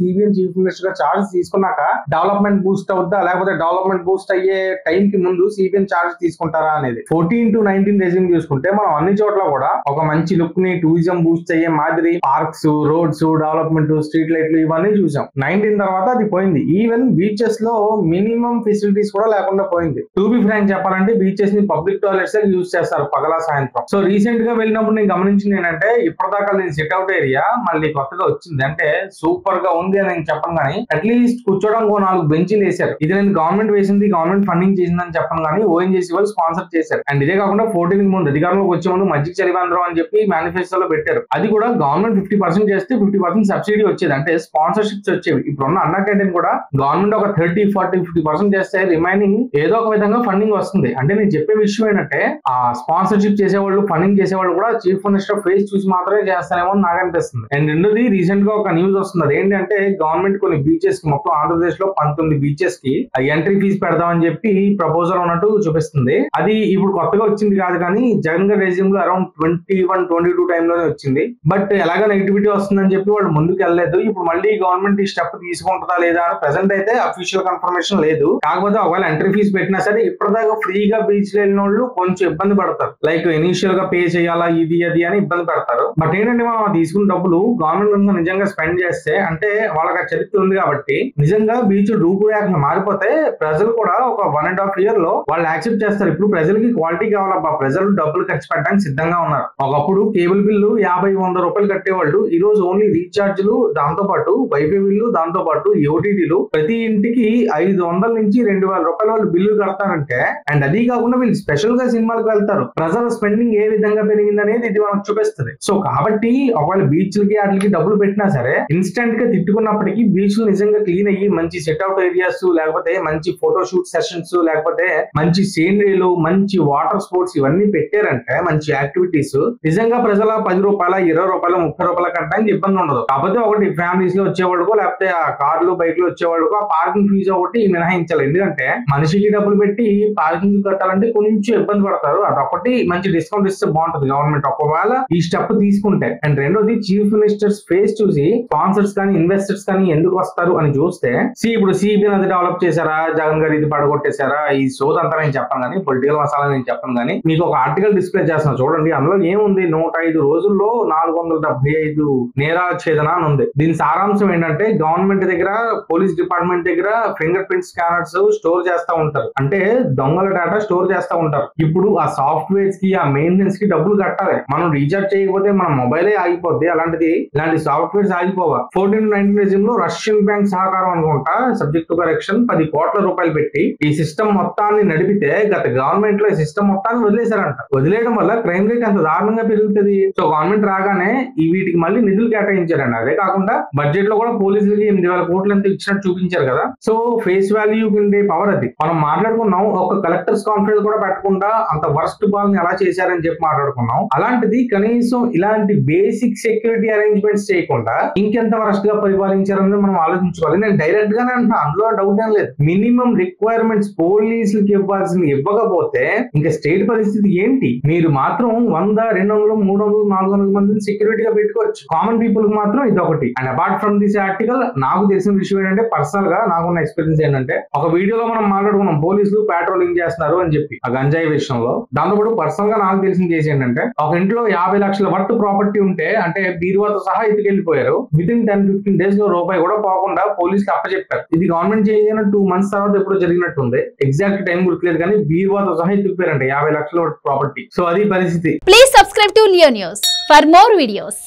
CBN chief minister గా charge తీసుకున్నాక development Boost అవుద్దా లేకపోతే డెవలప్మెంట్ బూస్ట్ అయ్యే టైం కి ముందు సిబిఎన్ చార్జ్ తీసుకుంటారా అనేది 14 to 19 రెజ్యూమ్ చూసుకుంటే మనం అన్ని చోట్ల కూడా ఒక మంచి లుక్ ని టూరిజం బూస్ట్ అయ్యే మాదిరి పార్క్స్, రోడ్స్, డెవలప్మెంట్, స్ట్రీట్ లైట్లు ఇవన్నీ చూసాం. 19 తర్వాత అది పోయింది. ఈవెన్ బీచెస్ లో మినిమం ఫెసిలిటీస్ కూడా లేకుండా పోయింది. టు బి ఫ్రాంక్ చెప్పాలంటే బీచెస్ ని పబ్లిక్ టాయిలెట్స్ యూజ్ చేస్తారు పగలా సాయంత్రం. సో రీసెంట్ గా వెళ్ళినప్పుడు నేను గమనించింది ఏంటంటే ఇప్పటిదాకా నేను సిట్ అవుట్ ఏరియా మళ్ళీ కొత్తగా వచ్చింది. అంటే సూపర్ గా ఉంది అని నేను చెప్పను కానీ అట్లీస్ట్ కూర్చోవడం 4 బెంచీలు వేశారు. ఇది నేను గవర్నమెంట్ వేసింది, గవర్నమెంట్ ఫండింగ్ చేసిందని చెప్పను కానీ ఓఎన్జీసీ వాళ్ళు స్పాన్సర్ చేశారు. అండ్ ఇదే కాకుండా 14 ముందు అధికారంలోకి వచ్చే ముందు మజ్జిగ చలివేంద్రం అని చెప్పి మేనిఫెస్టోలో పెట్టారు. అది కూడా గవర్నమెంట్ 50% చేస్తే 50% సబ్సిడీ వచ్చేది, అంటే స్పాన్సర్షిప్స్ వచ్చేవి. ఇప్పుడున్న అన్నా క్యాంటీన్ కూడా గవర్నమెంట్ ఒక 30, 40, 50% చేస్తే రిమైనింగ్ ఏదో ఒక విధంగా ఫండింగ్ వస్తుంది. అంటే నేను చెప్పే విషయం ఏంటంటే ఆ స్పాన్సర్షిప్ చేసేవాళ్ళు, ఫండింగ్ చేసేవాళ్ళు కూడా చీఫ్ మినిస్టర్ ఫేస్ చూసి మాత్రమే చేస్తారేమో అని నాకు అనిపిస్తుంది. అండ్ రెండోది రీసెంట్ గా ఒక న్యూస్ వస్తుంది. అదేంటంటే గవర్నమెంట్ కొన్ని బీచెస్ కి, మొత్తం ఆంధ్రప్రదేశ్ లో 19 బీచెస్ కి ఎంట్రీ ఫీజు పెడదామని చెప్పి ప్రపోజల్ ఉన్నట్టు చూపిస్తుంది. అది ఇప్పుడు కొత్తగా వచ్చింది కాదు కానీ జగన్ గారి రెజ్యూమ్ లో అరౌండ్ 21, 22 టైంలోనే వచ్చింది. బట్ ఎలాగ నెగిటివిటీ వస్తుందని చెప్పి వాళ్ళు ముందుకు వెళ్ళలేదు. ఇప్పుడు మళ్ళీ గవర్నమెంట్ ఈ స్టెప్ తీసుకుంటుందా లేదా అని ప్రెసెంట్ అయితే అఫీషియల్ కన్ఫర్మేషన్ లేదు. కాకపోతే ఒకవేళ ఎంట్రీ ఫీజు పెట్టినా సరే ఇప్పటిదాకా ఫ్రీగా బీచ్ వెళ్ళిన వాళ్ళు కొంచెం ఇబ్బంది పడతారు. లైక్ ఇనిషియల్ గా పే చేయాలా ఇది అది అని ఇబ్బంది పడతారు. బట్ ఏంటంటే మనం తీసుకున్న డబ్బులు గవర్నమెంట్ నిజంగా స్పెండ్ చేస్తే, అంటే వాళ్ళకి ఆ చరిత్ర ఉంది కాబట్టి నిజంగా బీచ్ రూపురేఖలు మారిపోతే ప్రజలు కూడా ఒక 1.5 year లో వాళ్ళు యాక్సెప్ట్ చేస్తారు. ఇప్పుడు ప్రజలకి క్వాలిటీ కావాలబ్బా, ప్రజలు డబ్బులు ఖర్చు పెట్టడానికి సిద్ధంగా ఉన్నారు. ఒకప్పుడు కేబుల్ బిల్లు 50-100 రూపాయలు కట్టేవాళ్ళు, ఈ రోజు ఓన్లీ రీఛార్జ్లు, దాంతో పాటు వైఫై బిల్లు, దాంతో పాటు ఓటీటీలు ప్రతి ఇంటికి 500 నుంచి 2000 రూపాయల వాళ్ళు బిల్లు కడతారంటే, అండ్ అది కాకుండా వీళ్ళు స్పెషల్ గా సినిమాలకు వెళ్తారు. ప్రజల స్పెండింగ్ ఏ విధంగా పెరిగింది అనేది ఇది మనకు చూపిస్తుంది. సో కాబట్టి ఒకవేళ బీచ్లకి వాటికి డబ్బులు పెట్టినా సరే ఇన్స్టెంట్ గా తిట్టుకున్నప్పటికీ బీచ్లు నిజంగా క్లీన్ అయ్యి మంచి సెట్ అవుట్ ఏరియాస్, లేకపోతే మంచి ఫోటో షూట్ సెషన్స్, లేకపోతే మంచి సీనరీలు, మంచి వాటర్ స్పోర్ట్స్ ఇవన్నీ పెట్టారంటే మంచి యాక్టివిటీస్, నిజంగా ప్రజల 10 రూపాయల, 20 రూపాయల, 30 రూపాయల కట్టడానికి ఇబ్బంది ఉండదు. కాకపోతే ఒకటి ఫ్యామిలీస్ లో వచ్చేవాళ్ళకో లేకపోతే ఆ కార్లు, బైక్లు వచ్చేవాళ్ళకో ఆ పార్కింగ్ ఫీజు ఒకటి మినహాయించాలి. ఎందుకంటే మనిషికి డబ్బులు పెట్టి పార్కింగ్ కట్టాలంటే కొంచెం ఇబ్బంది పడతారు. అదొకటి మంచి డిస్కౌంట్ ఇస్తే బాగుంటుంది గవర్నమెంట్ ఒకవేళ ఈ స్టెప్ తీసుకుంటే. అండ్ రెండోది చీఫ్ మినిస్టర్స్ ఫేస్ చూసి స్పాన్సర్స్ కానీ ఇన్వెస్టర్స్ కానీ ఎందుకు వస్తారు అని చూస్తే, ఇప్పుడు సిబిఎన్ అది డెవలప్ చేశారా, జగన్ గారు ఇది పడగొట్టేశారా, ఈ సోదంతా నేను చెప్పను కానీ, పొలిటికల్ మసాలా నేను చెప్పను కానీ, మీకు ఒక ఆర్టికల్ డిస్ప్లే చేస్తున్నా చూడండి. అందులో ఏముంది, 105 రోజుల్లో 475 నేరాల ఛేదన అని ఉంది. దీని సారాంశం ఏంటంటే గవర్నమెంట్ దగ్గర, పోలీస్ డిపార్ట్మెంట్ దగ్గర ఫింగర్ ప్రింట్ స్కానర్స్ స్టోర్ చేస్తా ఉంటారు, అంటే దొంగల డేటా స్టోర్ చేస్తా ఉంటారు. ఇప్పుడు ఆ సాఫ్ట్వేర్స్ కి, ఆ మెయింటెనెన్స్ కి డబ్బులు కట్టాలి. మనం రీఛార్జ్ చేయకపోతే మన మొబైలే ఆగిపోద్ది. అలాంటిది ఇలాంటి సాఫ్ట్వేర్స్ ఆగిపోవా. 14 to 19 రెజ్యూమ్ లో రష్యన్ బ్యాంక్ సహకారం అనుకుంటా, సబ్జెక్ట్ టు కరెక్షన్, 10 కోట్ల రూపాయలు పెట్టి ఈ సిస్టమ్ మొత్తాన్ని నడిపితే గత గవర్నమెంట్ లో ఈ సిస్టమ్ మొత్తాన్ని వదిలేశారంట. వదిలేయడం వల్ల క్రైమ్ రేట్ అంత దారుణంగా పెరుగుతుంది. సో గవర్నమెంట్ రాగానే ఈ వీటికి మళ్ళీ నిధులు కేటాయించారండి. అదే కాకుండా బడ్జెట్ లో కూడా పోలీసులకి 8,000 కోట్లు ఎంత ఇచ్చినట్టు చూపించారు కదా. సో ఫేస్ వాల్యూ ఉండే పవర్ అది. మనం మాట్లాడుకున్నాం, ఒక కలెక్టర్స్ కాన్ఫరెన్స్ కూడా పెట్టకుండా అంత వర్స్ట్ పాలన ఎలా చేశారని చెప్పి మాట్లాడుకున్నాం. అలాంటిది కనీసం ఇలాంటి బేసిక్ సెక్యూరిటీ అరేంజ్మెంట్స్ చేయకుండా ఇంకెంత వరస్ట్ గా పరిపాలించారని మనం ఆలోచించుకోవాలి. నేను డైరెక్ట్ గానే అంటున్నా, అందులో డౌట్ ఏం లేదు. మినిమం రిక్వైర్మెంట్స్ పోలీసులకి ఇవ్వాల్సింది ఇవ్వకపోతే ఇంకా స్టేట్ పరిస్థితి ఏంటి? మీరు మాత్రం 100, 200, 300, 400 మందిని సెక్యూరిటీగా పెట్టుకోవచ్చు. కామన్ పీపుల్ కి మాత్రం ఇదొకటి. And apart from this article నాకు తెలిసిన విషయం ఏంటంటే, పర్సనల్ గా నాకున్న ఎక్స్పీరియన్స్ ఏంటంటే, ఒక వీడియోలో మనం మాట్లాడుకున్నాం పోలీసులు పెట్రోలింగ్ చేస్తున్నారు అని చెప్పి ఆ గంజాయి విషయంలో. దాంతోపాటు పర్సనల్ గా నాకు తెలిసిన కేసు ఏంటంటే, ఒక ఇంట్లో 50 లక్షల వర్త్ ప్రాపర్టీ ఉంటే, అంటే బీరువాతో సహా ఎత్తుకెళ్లిపోయారు. వితిన్ 10-15 days లో రూపాయి కూడా పోకుండా పోలీసులు అప్పచెప్పారు. ఇది గవర్నమెంట్ చేంజ్ అయిన 2 months తర్వాత ఎప్పుడు జరిగినట్టుంది. ఎగ్జాక్ట్ టైం గుర్తులేదు కానీ బీరువాతో సహా ఎత్తుకుపోయారంట 50 లక్షల వర్త్ ప్రాపర్టీ. సో అది పరిస్థితి. Please subscribe to Leo news for more videos.